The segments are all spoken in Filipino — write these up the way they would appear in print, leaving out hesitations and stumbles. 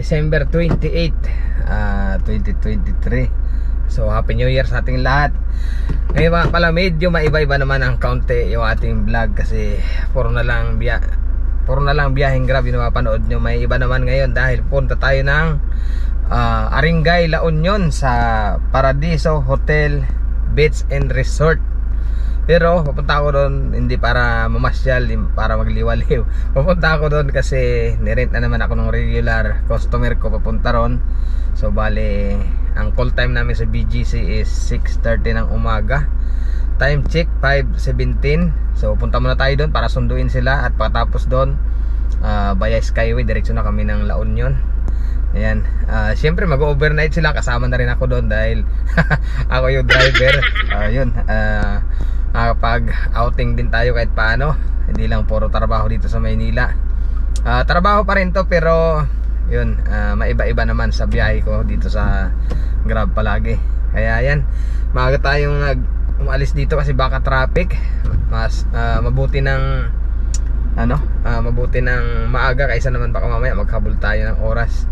December 28, 2023. So Happy New Year sa ating lahat. Ngayon pala medyo maiba-iba naman ang kaunti yung ating vlog kasi puro na lang biyaheng Grab yung mapanood nyo. May iba naman ngayon dahil punta tayo ng Aringay, La Union sa Paradiso Hotel Beach and Resort. Pero pupunta ako doon hindi para mamasyal, para magliwaliw. Pupunta ako doon kasi nirent na naman ako ng regular customer ko papunta ron. So bali, ang call time namin sa BGC is 6:30 ng umaga. Time check 5:17. So punta muna tayo doon para sunduin sila. At pagkatapos doon, via Skyway, diretso na kami ng La Union. Ayan, siyempre mag-overnight sila. Kasama na rin ako doon dahil ako yung driver. Yun, pag outing din tayo kahit paano. Hindi lang puro trabaho dito sa Maynila. Trabaho pa rin to pero yun, maiba-iba naman sa biyahe ko dito sa Grab palagi. Kaya yan, maaga tayong umalis dito kasi baka traffic. Mas mabuti ng mabuti ng maaga kaysa naman baka mamaya maghabol tayo ng oras.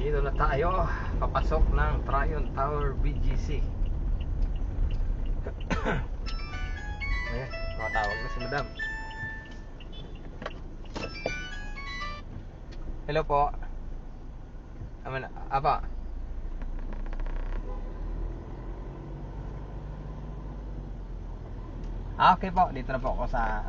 Dito na tayo, papasok ng Tryon Tower BGC. Ayan, makatawag na si Madam. Hello po. Apa? Okay po, dito na po ako sa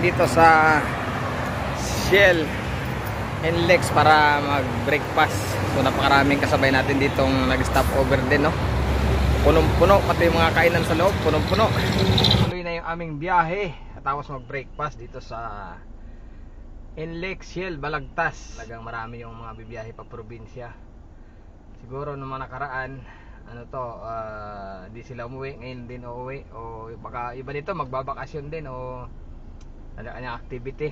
dito sa Shell and Lex para mag-breakfast. So napakaraming kasabay natin ditong nag-stop over din, no? Punong-puno, pati yung mga kainan sa loob, punong-puno. Tuloy na yung aming biyahe at tapos mag-breakfast dito sa NLEX Shell Balagtas. Talagang marami yung mga bibiyahe pa probinsya. Siguro nung mga nakaraan di sila umuwi, ngayon din uuwi o baka iba nito magbabakasyon din o kanya activity.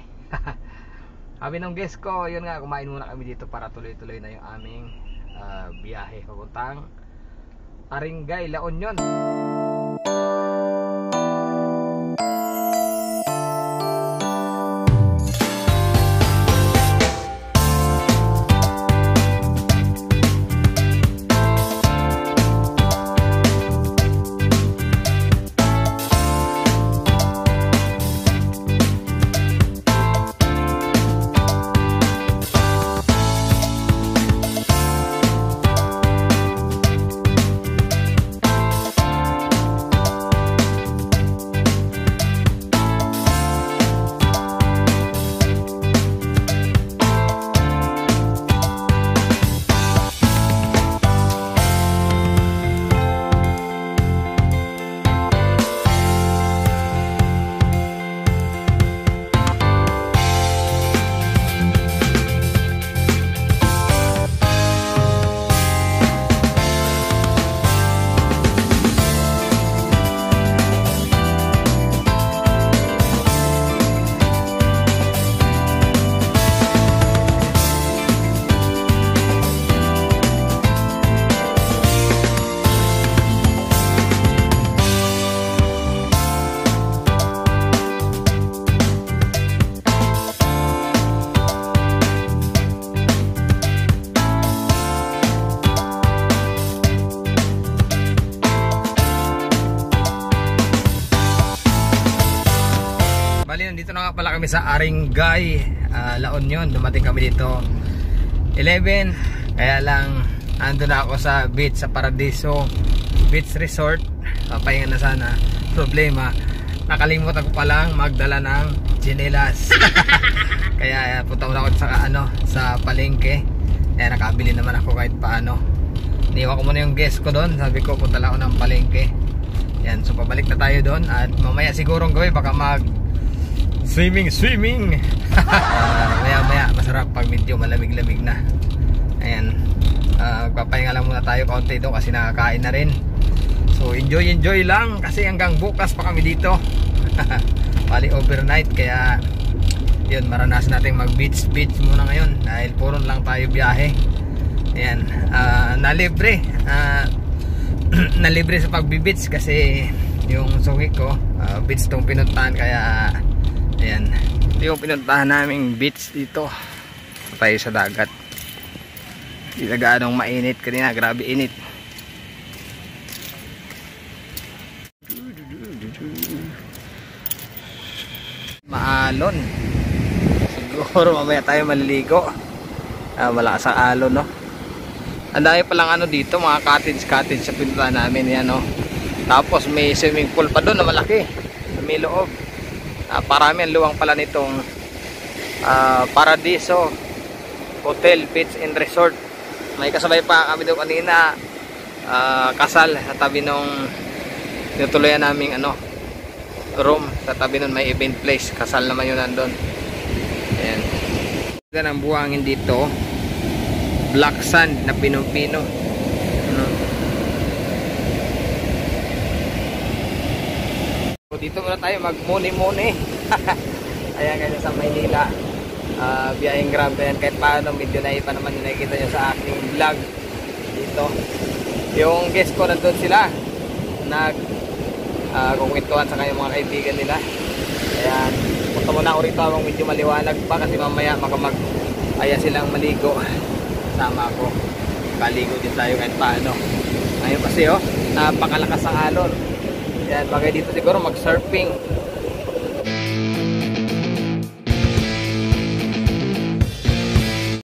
Sabi ng guest ko, yun nga, kumain muna kami dito para tuloy-tuloy na yung aming biyahe papuntang Aringay, La Union. Bali, nandito na nga pala kami sa Aringay, La Union. Dumating kami dito 11. Kaya lang ando na ako sa beach, sa Paradiso Beach Resort. Papahinga na sana. Problema, nakalimutan ko palang magdala ng tsinelas. Kaya punta muna ako sa palengke. Kaya nakabili naman ako kahit paano. Iniwan ko muna yung guest ko doon. Sabi ko punta lang ako ng palengke. Yan, so pabalik na tayo doon. At mamaya sigurong gawin baka mag swimming. Maya masarap pag medyo malamig-lamig na. Ayan, magpapahinga lang muna tayo kaunti doon kasi nakakain na rin. So enjoy lang kasi hanggang bukas pa kami dito. Bali overnight, kaya yun, maranasan natin mag beach muna ngayon dahil puro lang tayo biyahe. Ayan, nalibre nalibre sa pagbi-beach kasi yung suki ko beach tong pinuntahan. Kaya ayan, ito yung pinuntahan naming beach dito. Tayo sa dagat. Hindi na gaanong mainit kanina, grabe init. Maalon. Siguro mamaya tayo maliligo. Malakas ang alon, no? Ang dami palang dito, mga cottage sa pinuntahan namin, yan, no? Tapos may swimming pool pa doon na malaki sa may loob. Parami ang luwang pala nitong Paradiso Hotel Beach and Resort. May kasabay pa kami doon kanina, kasal sa tabi nung tinutuluyan naming room. Sa tabi nun may event place, kasal naman yun nandun. Ayan, yan ang buhangin dito, black sand na pinong-pino. So dito muna tayo magmuni-muni. Ayan, kaya sa Maynila, biyaheng Grab. Ayan, kahit paano medyo naiba naman yung nakikita nyo sa aking vlog dito. Yung guest ko nandun sila, kungkwentuhan sa kanyang mga kaibigan nila. Ayan, punta muna ako rito habang medyo maliwanag pa kasi mamaya aya silang maligo. Sama ako, kaligo din tayo kahit paano. Ngayon kasi napakalakas ang alon. Ayan, bagay dito siguro mag surfing.